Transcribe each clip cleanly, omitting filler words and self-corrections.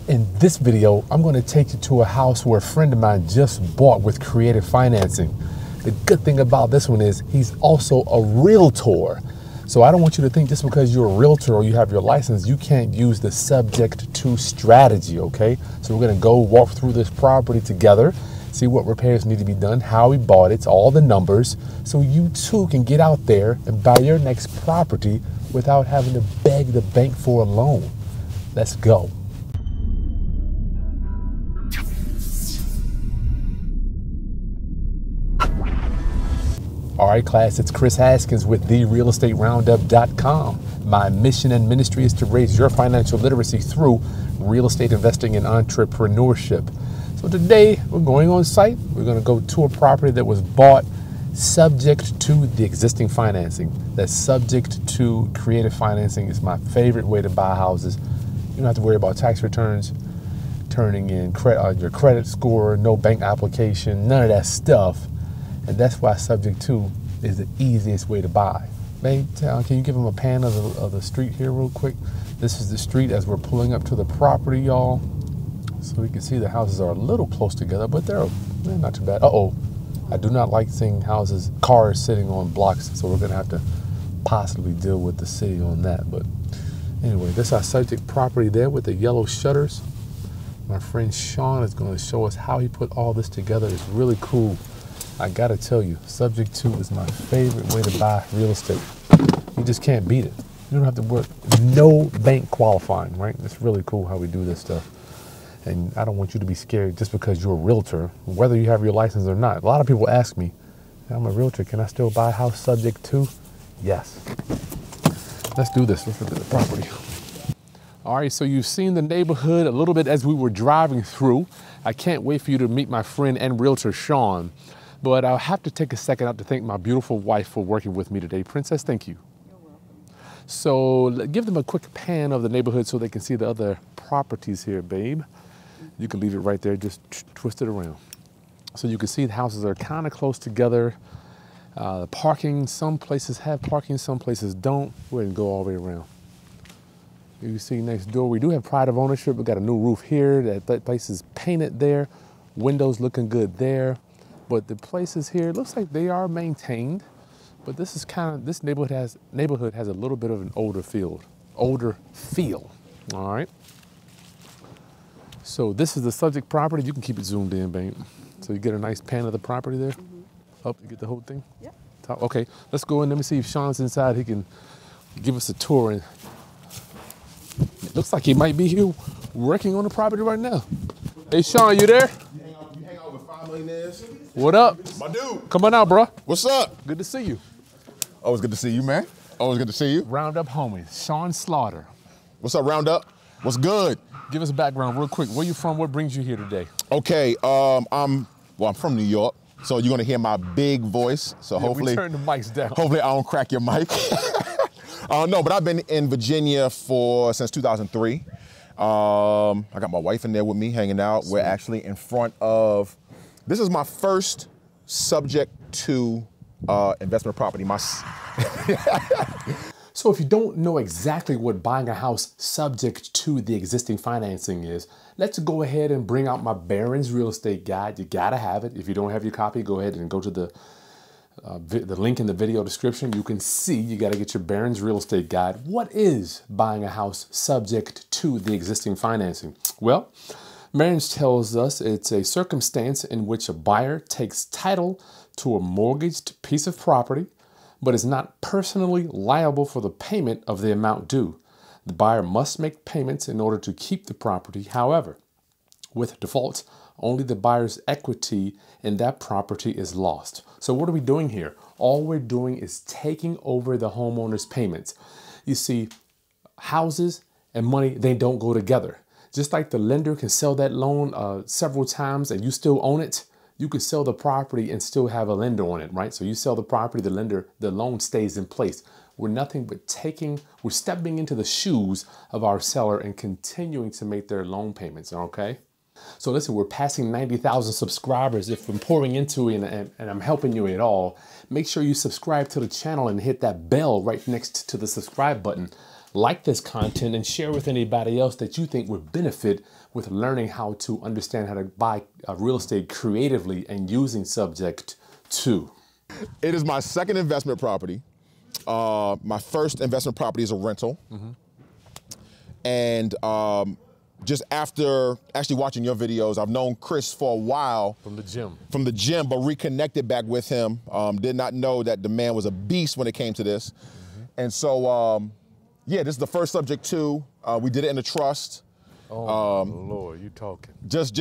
In this video, I'm going to take you to a house where a friend of mine just bought with creative financing. The good thing about this one is he's also a realtor. So I don't want you to think just because you're a realtor or you have your license, you can't use the subject to strategy, okay? So we're going to go walk through this property together, see what repairs need to be done, how we bought it, all the numbers, so you too can get out there and buy your next property without having to beg the bank for a loan. Let's go. All right, class, it's Chris Haskins with therealestateroundup.com. My mission and ministry is to raise your financial literacy through real estate investing and entrepreneurship. So today we're going on site. We're going to go to a property that was bought subject to the existing financing. That's subject to creative financing. Is my favorite way to buy houses. You don't have to worry about tax returns, turning in your credit score, no bank application, none of that stuff. And that's why subject to is the easiest way to buy. Babe, can you give them a pan of the street here real quick? This is the street as we're pulling up to the property, y'all. So we can see the houses are a little close together, but they're not too bad. Uh-oh, I do not like seeing cars sitting on blocks, so we're gonna have to possibly deal with the city on that. But anyway, this is our subject property there with the yellow shutters. My friend Sean is gonna show us how he put all this together. It's really cool. I gotta tell you, subject to is my favorite way to buy real estate. You just can't beat it. You don't have to work, no bank qualifying, right? It's really cool how we do this stuff. And I don't want you to be scared just because you're a realtor, whether you have your license or not. A lot of people ask me, I'm a realtor, can I still buy a house subject to? Yes. Let's do this, let's look at the property. All right, so you've seen the neighborhood a little bit as we were driving through. I can't wait for you to meet my friend and realtor, Sean. But I'll have to take a second out to thank my beautiful wife for working with me today. Princess, thank you. You're welcome. So give them a quick pan of the neighborhood so they can see the other properties here, babe. You can leave it right there, just twist it around. So you can see the houses are kind of close together. The parking, some places have parking, some places don't. Go ahead and go all the way around. You see next door, we do have pride of ownership. We got a new roof here. That place is painted there. Windows looking good there. But the places here, it looks like they are maintained, but this neighborhood has a little bit of an older feel, all right? So this is the subject property. You can keep it zoomed in, babe. So you get a nice pan of the property there. Up, you get the whole thing? Yep. Top. Okay, let's go in. Let me see if Sean's inside. He can give us a tour. And it looks like he might be here working on the property right now. Hey, Sean, you there? You hang out with 5 millionaires? What up? My dude. Come on out, bro. What's up? Good to see you. Always good to see you, man. Always good to see you. Roundup homie, Sean Slaughter. What's up, Roundup? What's good? Give us a background real quick. Where you from? What brings you here today? Okay, I'm from New York, so you're gonna hear my big voice. So hopefully, we turn the mics down. Hopefully, I don't crack your mic. No, but I've been in Virginia since 2003. I got my wife in there with me, hanging out. Sweet. We're actually in front of. This is my first subject to investment property. So if you don't know exactly what buying a house subject to the existing financing is, let's go ahead and bring out my Barron's Real Estate Guide. You gotta have it. If you don't have your copy, go ahead and go to the link in the video description. You can see you gotta get your Barron's Real Estate Guide. What is buying a house subject to the existing financing? Well, Barron's tells us it's a circumstance in which a buyer takes title to a mortgaged piece of property, but is not personally liable for the payment of the amount due. The buyer must make payments in order to keep the property. However, with defaults, only the buyer's equity in that property is lost. So what are we doing here? All we're doing is taking over the homeowner's payments. You see, houses and money, they don't go together. Just like the lender can sell that loan several times and you still own it, you can sell the property and still have a lender on it, right? So you sell the property, the loan stays in place. We're nothing but we're stepping into the shoes of our seller and continuing to make their loan payments, okay? So listen, we're passing 90,000 subscribers. If I'm pouring into it and I'm helping you at all, make sure you subscribe to the channel and hit that bell right next to the subscribe button. like this content and share with anybody else that you think would benefit with learning how to understand how to buy real estate creatively and using subject to. It is my second investment property. My first investment property is a rental. And just after actually watching your videos, I've known Kris for a while. From the gym. From the gym, but reconnected back with him. Did not know that the man was a beast when it came to this. And so, yeah, this is the first subject too. We did it in a trust. Oh, Lord, you talking. Just,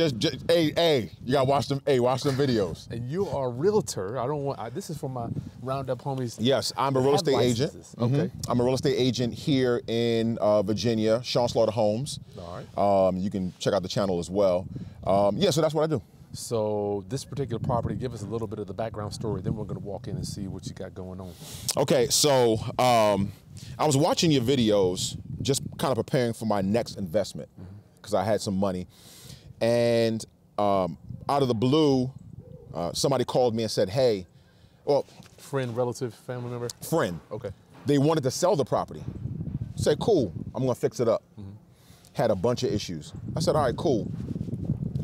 hey, you gotta watch them videos. And you are a realtor. I don't want, this is for my Roundup homies. Yes, I'm a real estate agent. Okay. I'm a real estate agent here in Virginia, Sean Slaughter Homes. All right. You can check out the channel as well. Yeah, so that's what I do. So this particular property, give us a little bit of the background story, then we're gonna walk in and see what you got going on. Okay, so I was watching your videos, just kind of preparing for my next investment, because I had some money. And out of the blue, somebody called me and said, hey, well. Friend, relative, family member? Friend. Okay. They wanted to sell the property. I said, cool, I'm gonna fix it up. Had a bunch of issues. I said, all right, cool.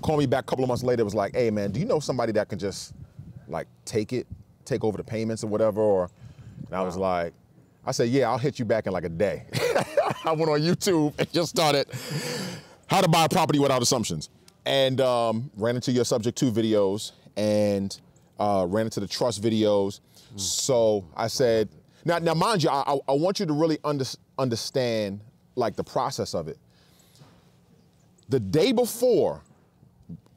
Called me back a couple of months later, was like, hey man, do you know somebody that can just like take over the payments or whatever? And I was like, I said, yeah, I'll hit you back in like a day. I went on YouTube and just started how to buy a property without assumptions. And ran into your subject to videos and ran into the trust videos. So I said, now mind you, I want you to really understand like the process of it. The day before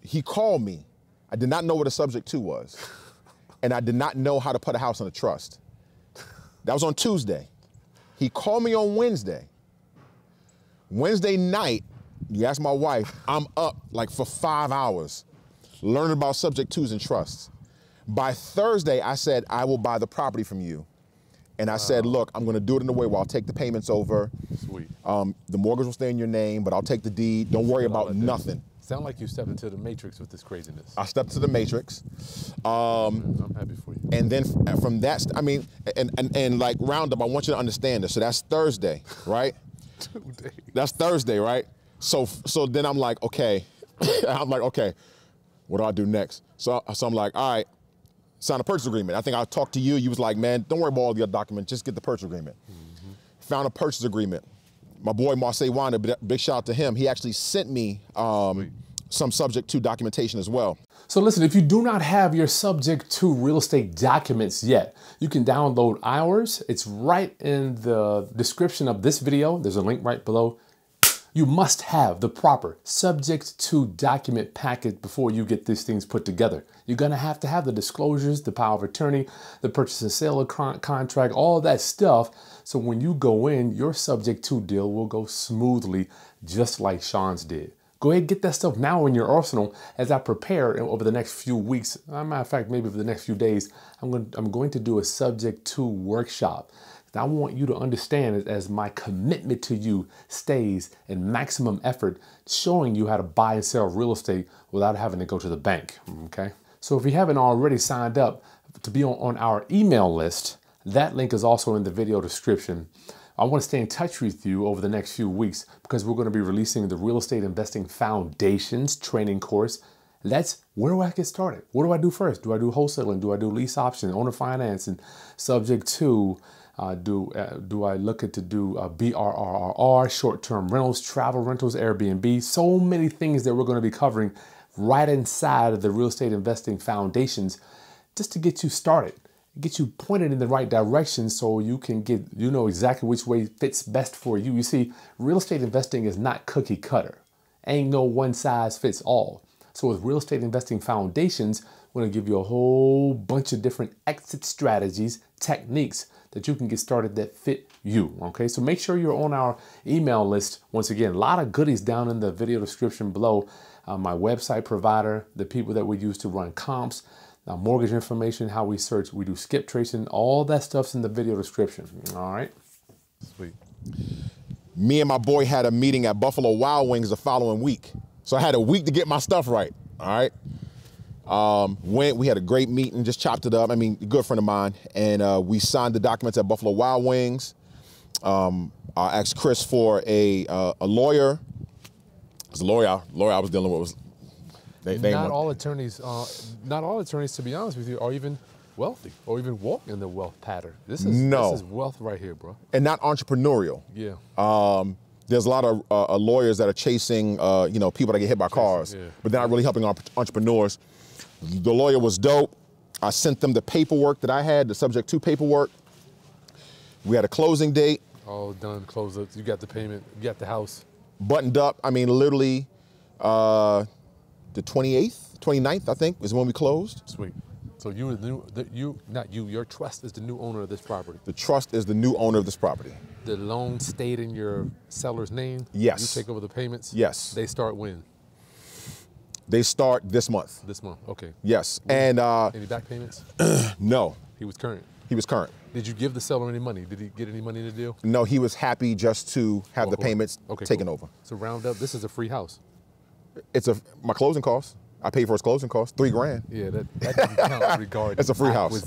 he called me, I did not know what a subject to was. And I did not know how to put a house in a trust. That was on Tuesday. He called me on Wednesday. Wednesday night, you ask my wife, I'm up like for 5 hours learning about subject twos and trusts. By Thursday, I said, I will buy the property from you. And I said, look, I'm gonna do it in a way where I'll take the payments over. Sweet. The mortgage will stay in your name, but I'll take the deed. Don't worry about nothing. Sound like you stepped into the matrix with this craziness. I stepped to the matrix. I'm happy for you. And then from that, I mean, and like Roundup, I want you to understand this. So that's Thursday, right? 2 days. That's Thursday, right? So then I'm like, okay. I'm like, okay, what do I do next? So I'm like, all right, sign a purchase agreement. I think I talked to you. You was like, man, don't worry about all the other documents. Just get the purchase agreement. Found a purchase agreement. My boy Marseille Wanda, big shout out to him. He actually sent me some subject to documentation as well. So listen, if you do not have your subject to real estate documents yet, you can download ours. It's right in the description of this video. There's a link right below. You must have the proper subject to document packet before you get these things put together. You're gonna have to have the disclosures, the power of attorney, the purchase and sale contract, all that stuff. So when you go in, your subject to deal will go smoothly, just like Sean's did. Go ahead and get that stuff now in your arsenal as I prepare over the next few weeks. As a matter of fact, maybe for the next few days, I'm going to do a subject to workshop. I want you to understand as my commitment to you stays in maximum effort, showing you how to buy and sell real estate without having to go to the bank, okay? So if you haven't already signed up to be on our email list, that link is also in the video description. I want to stay in touch with you over the next few weeks because we're going to be releasing the Real Estate Investing Foundations training course. Where do I get started? What do I do first? Do I do wholesaling? Do I do lease option, owner finance, and subject to? Do I look at to do BRRRR, short-term rentals, travel rentals, Airbnb? So many things that we're going to be covering right inside of the Real Estate Investing Foundations just to get you started, get you pointed in the right direction so you can know exactly which way fits best for you. You see, real estate investing is not cookie cutter. Ain't no one size fits all. So with Real Estate Investing Foundations, we're going to give you a whole bunch of different exit strategies, techniques that you can get started that fit you, okay? So make sure you're on our email list. Once again, a lot of goodies down in the video description below. My website provider, the people that we use to run comps, mortgage information, how we search, we do skip tracing, all that stuff's in the video description, all right? Sweet. Me and my boy had a meeting at Buffalo Wild Wings the following week. So I had a week to get my stuff right, all right? We had a great meeting, just chopped it up. I mean, a good friend of mine. And we signed the documents at Buffalo Wild Wings. I asked Kris for a lawyer. Because the lawyer I was dealing with was not all attorneys, to be honest with you, are even wealthy or even walk in the wealth pattern. This is wealth right here, bro. And not entrepreneurial. Yeah. There's a lot of lawyers that are chasing, people that get hit by cars, but they're not really helping entrepreneurs. The lawyer was dope. I sent them the paperwork that I had, the subject to paperwork. We had a closing date. All done, closed up. You got the payment, you got the house. Buttoned up. I mean, literally the 28th, 29th, I think, is when we closed. Sweet. So you were your trust is the new owner of this property. The trust is the new owner of this property. The loan stayed in your seller's name? Yes. You take over the payments? Yes. They start when? They start this month. This month, okay. Yes. And any back payments? No. He was current? He was current. Did you give the seller any money? Did he get any money in the deal? No, he was happy just to have the payments taken over. So round up, this is a free house. It's my closing costs. I paid for his closing costs, $3 grand. Yeah, that doesn't count regarding It's a free house.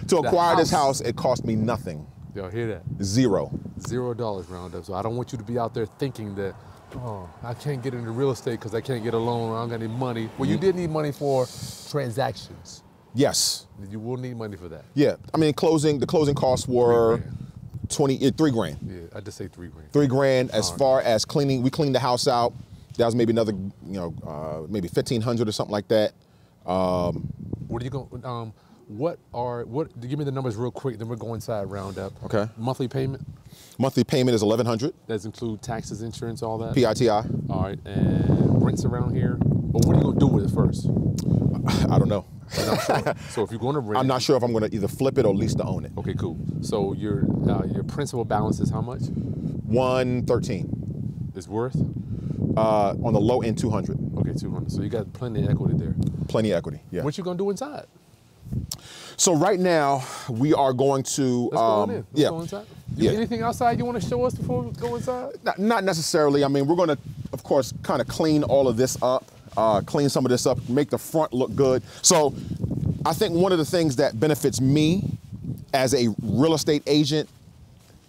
To acquire this house, it cost me nothing. Y'all hear that? $0 round up. So I don't want you to be out there thinking that, oh, I can't get into real estate because I can't get a loan, I don't got any money. Well, you did need money for transactions. Yes. You will need money for that. Yeah, I mean, the closing costs were $3 grand. Yeah, I just say $3 grand. $3 grand. As far as cleaning, we cleaned the house out. That was maybe another, maybe $1,500 or something like that. What are you going? Give me the numbers real quick. Then we'll go inside round up. Okay. Monthly payment. Monthly payment is $1,100. Does include taxes, insurance, all that. PITI. All right, and rents around here. But what are you gonna do with it first? I don't know. I'm sure. So if you're going to rent, I'm not sure if I'm going to either flip it or lease to own it. Okay, cool. So your principal balance is how much? $113. It's worth? On the low end, $200. Okay, $200. So you got plenty of equity there. Plenty of equity. Yeah. What you gonna do inside? So right now we are going to. Let's go on in. Let's go inside. Anything outside you want to show us before we go inside? Not necessarily. I mean, we're going to, of course, kind of clean all of this up. Clean some of this up, make the front look good. So I think one of the things that benefits me as a real estate agent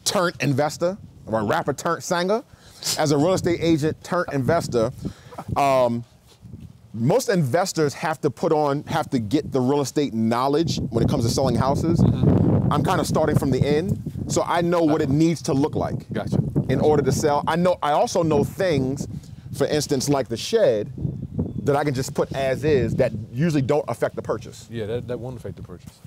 turned investor, or a rapper turned singer, as a real estate agent turned investor, most investors have to get the real estate knowledge when it comes to selling houses. Mm-hmm. I'm kind of starting from the end, so I know what it needs to look like. Gotcha. In order to sell. I also know things, for instance, like the shed, that I can just put as is that usually don't affect the purchase. Yeah, that won't affect the purchase.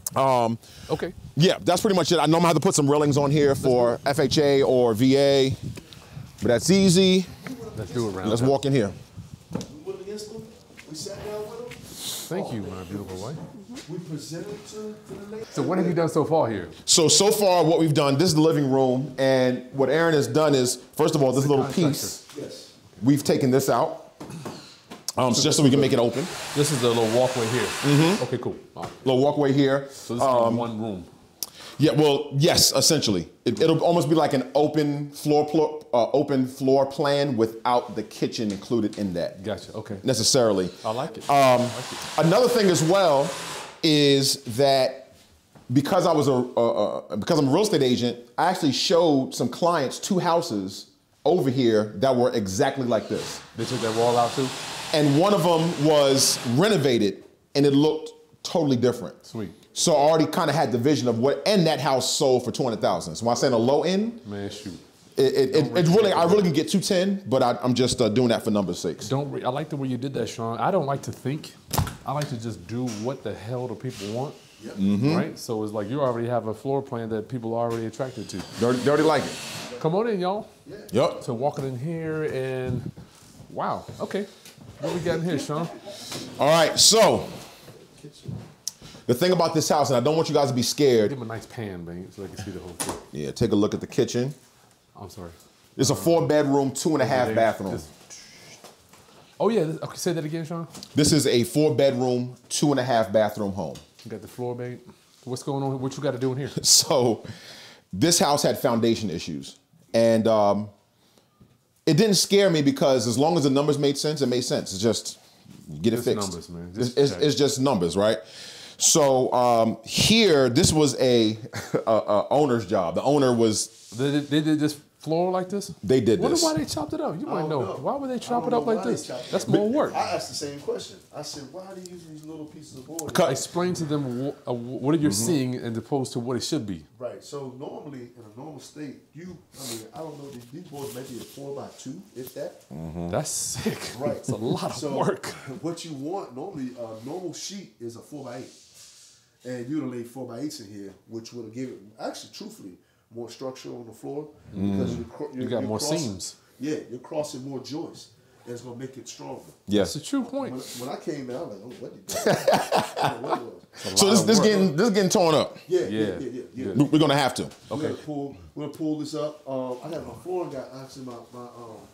Okay. Yeah, that's pretty much it. I know I'm gonna have to put some railings on here for FHA or VA, but that's easy. Let's do it, round. Let's walk in here. We went against them. We sat down with them. Thank you, my beautiful wife. We presented to the lady. So what have you done so far here? So far what we've done, this is the living room, and what Aaron has done is, first of all, this little piece, Yes. we've taken this out. Just so we can make it open. This is the little walkway here. Mm-hmm. Okay, cool. All right. Little walkway here. So this is one room. Yeah, well, yes, essentially. It'll almost be like an open floor plan without the kitchen included in that. Gotcha, okay. Necessarily. I like it. Another thing as well is that because I'm a real estate agent, I actually showed some clients 2 houses over here that were exactly like this. They took that wall out too? And one of them was renovated and it looked totally different. Sweet. So I already kind of had the vision of and that house sold for $200,000. So when I say on the low end, man, shoot. I really can get 210, but I'm just doing that for numbers' sakes. I like the way you did that, Sean. I don't like to think. I like to just do what the hell do people want. Yep. Mm-hmm. Right? So it's like you already have a floor plan that people are already attracted to. They already like it. Come on in, y'all. Yeah. Yep. So walking in here and wow. Okay. What we got in here, Sean? All right, so the thing about this house, and I don't want you guys to be scared. Give him a nice pan, man, so I can see the whole thing. Yeah, take a look at the kitchen. I'm sorry. It's a 4-bedroom, 2.5 bathroom. Oh yeah, okay, say that again, Sean. This is a 4-bedroom, 2.5 bathroom home. You got the floor, babe. What's going on? What you got to do in here? So this house had foundation issues, and it didn't scare me because as long as the numbers made sense, it made sense. It's just get it fixed. Numbers, man. It's just numbers, right? So here, this was a owner's job. The owner was. They did this floor like this? They did Wonder this. why they chopped it up. You might know. Why would they chop it up like this? That's more more work. I asked the same question. I said, why are they using these little pieces of board? Explain to them what you're seeing as opposed to what it should be. Right. So normally, in a normal state, I don't know, these boards may be a 4x2, if that. That's sick. Right. It's a lot of work. What you want, normally, a normal sheet is a 4x8. And you'd have laid 4x8s in here, which would have given, actually, truthfully, more structure on the floor. Because You got more seams. Yeah, you're crossing more joists. And it's going to make it stronger. Yes. That's a true point. When I came in, I was like, oh, what did you do? I don't know what it was. So this getting torn up. Yeah. We're gonna have to. Okay. We're gonna pull this up. I got my flooring guy, actually my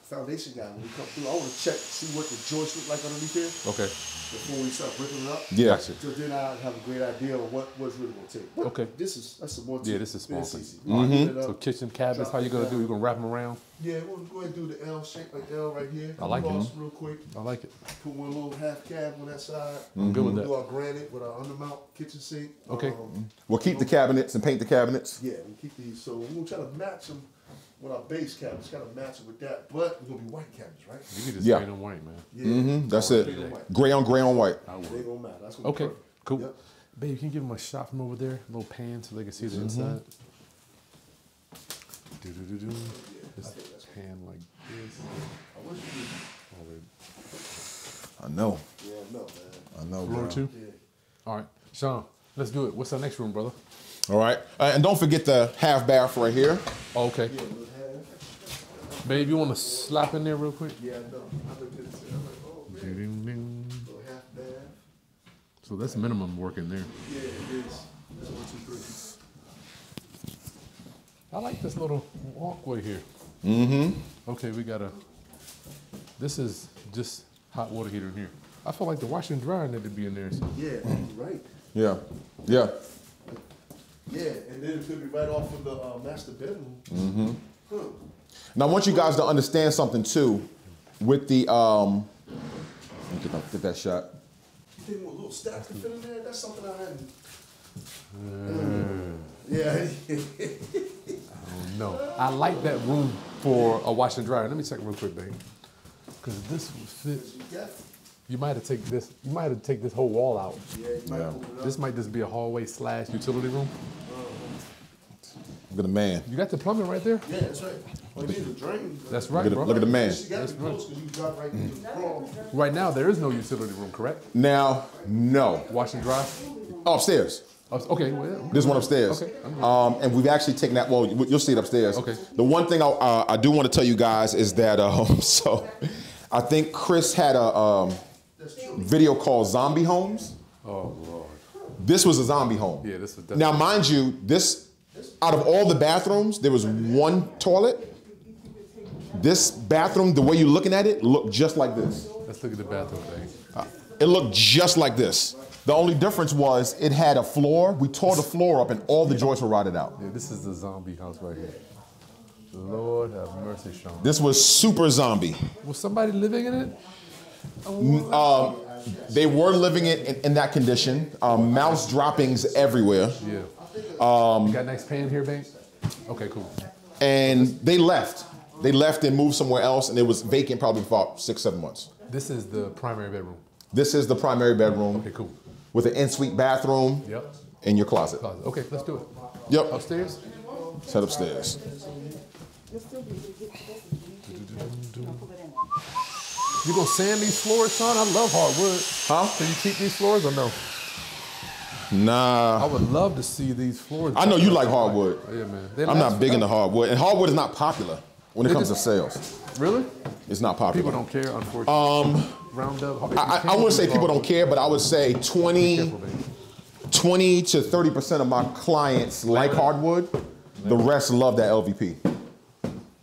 foundation guy, when we come through, I want to see what the joists look like underneath here. Okay. Before we start breaking it up. Yeah. Gotcha. So then I have a great idea of what's really gonna take. But Okay. that's a more. Yeah, this is small It's thing. easy. So kitchen cabinets, how you gonna do? You gonna wrap them around? Yeah, we'll go ahead and do the L shape, like L right here. I like it. Cross real quick. I like it. Put one little half cab on that side. I'm good with Do that. our granite with our undermount kitchen sink. Okay. We'll keep the cabinets and paint the cabinets. Yeah, we keep these. So we're gonna try to match them with our base cabinets. Gotta match it with that, but we're gonna be white cabinets, right? You can just Yeah. paint them white, man. Yeah. That's Gray it. on white. Gray on white. They gonna matter. That's gonna be Okay, perfect. cool. Yep. Babe, can you give them a shot from over there? A little pan so they can see the inside. Do-do-do-do. Just pan like this. I wish you Oh, wait. I know. did. Yeah, no, man. I know. Floor Bro. two? Yeah. All right, Sean, let's do it. What's our next room, brother? All right. And don't forget the half bath right here. Oh, okay. Yeah, little half. Babe, you want to slap in there real quick? Yeah, I know. I looked at it and I'm like, oh man, Ding-ding-ding. little half bath. So that's minimum work in there. Yeah, it is. That's 1, 2, 3. I like this little walkway here. Okay, we got this is just hot water heater in here. I feel like the washer and dryer need to be in there. So. Yeah, right. Yeah. Yeah. Yeah, and then it could be right off of the master bedroom. Huh. Now I want you guys to understand something too, with the let me get that shot. You think a little steps to fit in there? That's something I hadn't. Yeah. No, I like that room for a washer and dryer. Let me check real quick, babe, because this would fit. Yeah. You might have take this. You might have take this whole wall out. Yeah, you might open it up. This might just be a hallway / utility room. Look at the man. You got the plumbing right there. Yeah, that's right. Well, you need a drain. That's right, bro. Look at the man. She got to be close because you drop right into the crawl. Right now, there is no utility room, correct? Now, no. Wash and dry. Upstairs. Okay, well, There's one upstairs. Okay, I'm good. And we've actually taken that. Well, you'll see it upstairs. Okay. The one thing I do want to tell you guys is that so I think Chris had a video called Zombie Homes. Oh Lord. This was a zombie home. Yeah, this was. Now, mind you, this out of all the bathrooms, there was one toilet. This bathroom, the way you're looking at it, looked just like this. Let's look at the bathroom, babe. It looked just like this. The only difference was it had a floor. We tore the floor up and all the joists were rotted out. Yeah, this is the zombie house right here. Lord have mercy, Sean. This was super zombie. Was somebody living in it? They were living it in that condition. Mouse droppings everywhere. Yeah. You got next pan here, babe? Okay, cool. And they left. They left and moved somewhere else, and it was vacant probably for about 6-7 months. This is the primary bedroom. This is the primary bedroom. Okay, cool. With an ensuite bathroom. Yep. And your closet. Closet. Okay, let's do it. Yep. Upstairs? Set upstairs. You gonna sand these floors, Sean? I love hardwood. Huh? Can you keep these floors or no? I Nah. would love to see these floors. I know you like hardwood. Yeah, man. I'm not big into hardwood. And hardwood is not popular when it comes to sales. Really? It's not popular. People don't care, unfortunately. Round up. I wouldn't say people don't care, but I would say 20 to 30% of my clients like hardwood. The rest love that LVP.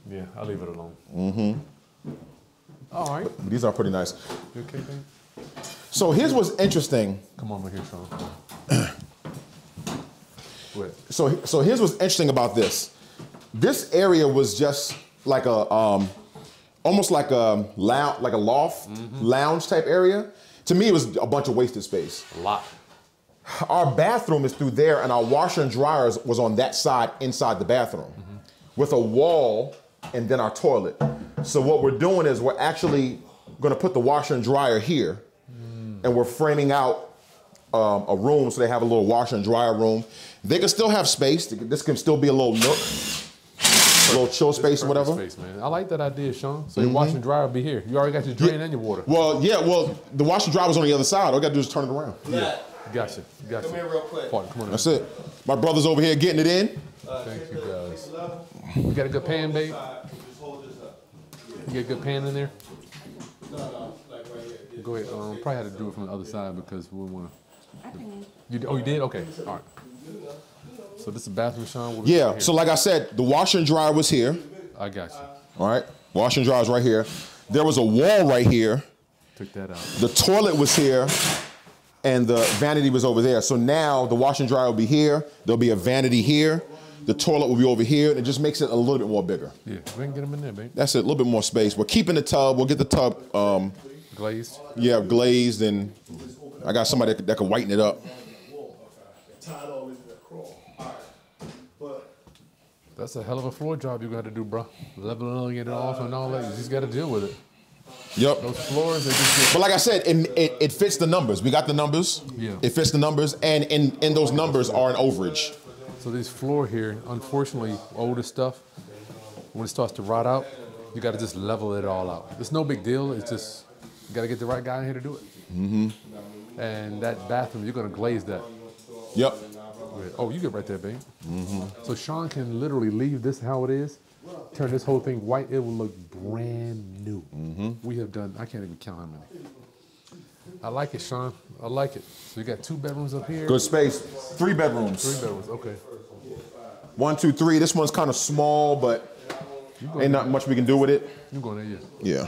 Yeah, I'll leave it alone. All right. These are pretty nice. You okay, babe? So here's what's interesting. Come on, here, Sean. Wait. So here's what's interesting about this. This area was just like a almost like a loft, lounge type area. To me, it was a bunch of wasted space. A lot. Our bathroom is through there, and our washer and dryers was on that side inside the bathroom with a wall and then our toilet. So what we're doing is we're actually gonna put the washer and dryer here, and we're framing out a room so they have a little washer and dryer room. They can still have space. This can still be a little nook, a little chill space or whatever. Space, man. I like that idea, Sean. So your washer and dryer will be here. You already got your drain and your water. Well, yeah, well, the washer and dryer was on the other side. All we gotta do is turn it around. Yeah. Gotcha. Come here real quick. Come on. That's it. My brother's over here getting it in. Thank you, guys. You got a good pan, babe? You got a good pan in there? No, like right here. Go ahead. Probably had to do it from the other side because we want to. You did? Okay. All right. So this is the bathroom, Sean? Yeah. So like I said, the washer and dryer was here. I got you. All right. Washer and dryer is right here. There was a wall right here. Took that out. The toilet was here. And the vanity was over there. So now the wash and dryer will be here. There'll be a vanity here. The toilet will be over here. And it just makes it a little bit more bigger. Yeah, we can get them in there, babe. That's it, a little bit more space. We're keeping the tub. We'll get the tub. Glazed? Yeah, glazed. And I got somebody that can whiten it up. That's a hell of a floor job you got to do, bro. Leveling it off and all that. You just got to deal with it. Yep. Those floors, they just get... But like I said, it fits the numbers. We got the numbers. Yeah. It fits the numbers. And in those numbers are an overage. So this floor here, unfortunately, older stuff, when it starts to rot out, you got to just level it all out. It's no big deal. It's just, you got to get the right guy in here to do it. Mm-hmm. And that bathroom, you're going to glaze that. Yep. Oh, you get right there, babe. Mm-hmm. So Sean can literally leave this how it is, turn this whole thing white. It will look brand new. Mm-hmm. We have done, I can't even count how many. I like it, Sean. I like it. So you got 2 bedrooms up here. Good space. 3 bedrooms. 3 bedrooms, okay. 1, 2, 3. This one's kind of small, but ain't not much we can do with it. You going there, yeah.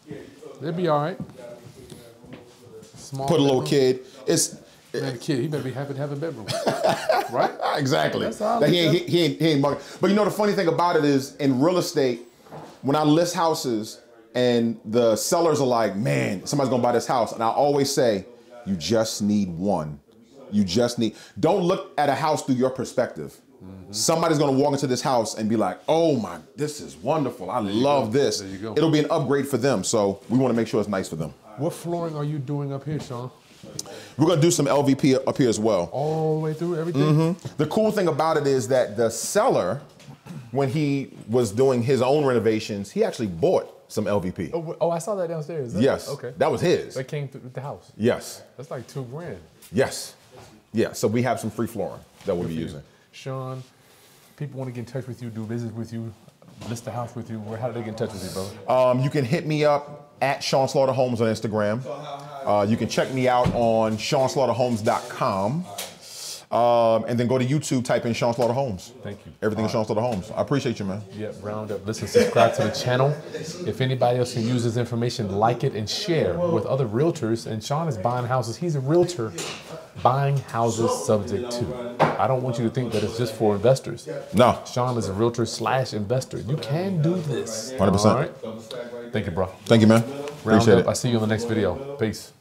Yeah. It'll be all right. Small Put a little bedroom. kid. It's Man, kid, he better be happy to have a bedroom, right? Exactly. That's how Like he ain't mugging. But you know the funny thing about it is in real estate, when I list houses and the sellers are like, man, somebody's gonna buy this house, and I always say, you just need one. Don't look at a house through your perspective. Mm-hmm. Somebody's gonna walk into this house and be like, oh my, this is wonderful. I love this. There you go. It'll be an upgrade for them. So we want to make sure it's nice for them. What flooring are you doing up here, Sean? We're gonna do some LVP up here as well. All the way through everything? Mm-hmm. The cool thing about it is that the seller, when he was doing his own renovations, he actually bought some LVP. Oh, I saw that downstairs. Yes. Okay. That was his. That came through the house. Yes. That's like $2 grand. Yes. Yeah. So we have some free flooring that we'll be using. Sean, people want to get in touch with you, do business with you, list the house with you. How do they get in touch with you, brother? You can hit me up at Sean Slaughter Homes on Instagram. You can check me out on SeanSlaughterHomes.com. And then go to YouTube, type in Sean Slaughter Homes. Thank you. Everything is Sean Slaughter Homes. I appreciate you, man. Yep, round up. Listen, subscribe to the channel. If anybody else can use this information, like it and share with other realtors. And Sean is buying houses. He's a realtor buying houses subject to. I don't want you to think that it's just for investors. No. Sean is a realtor / investor. You can do this. 100%. All right? Thank you, bro. Thank you, man. Round Appreciate up. it. I see you on the next video. Peace.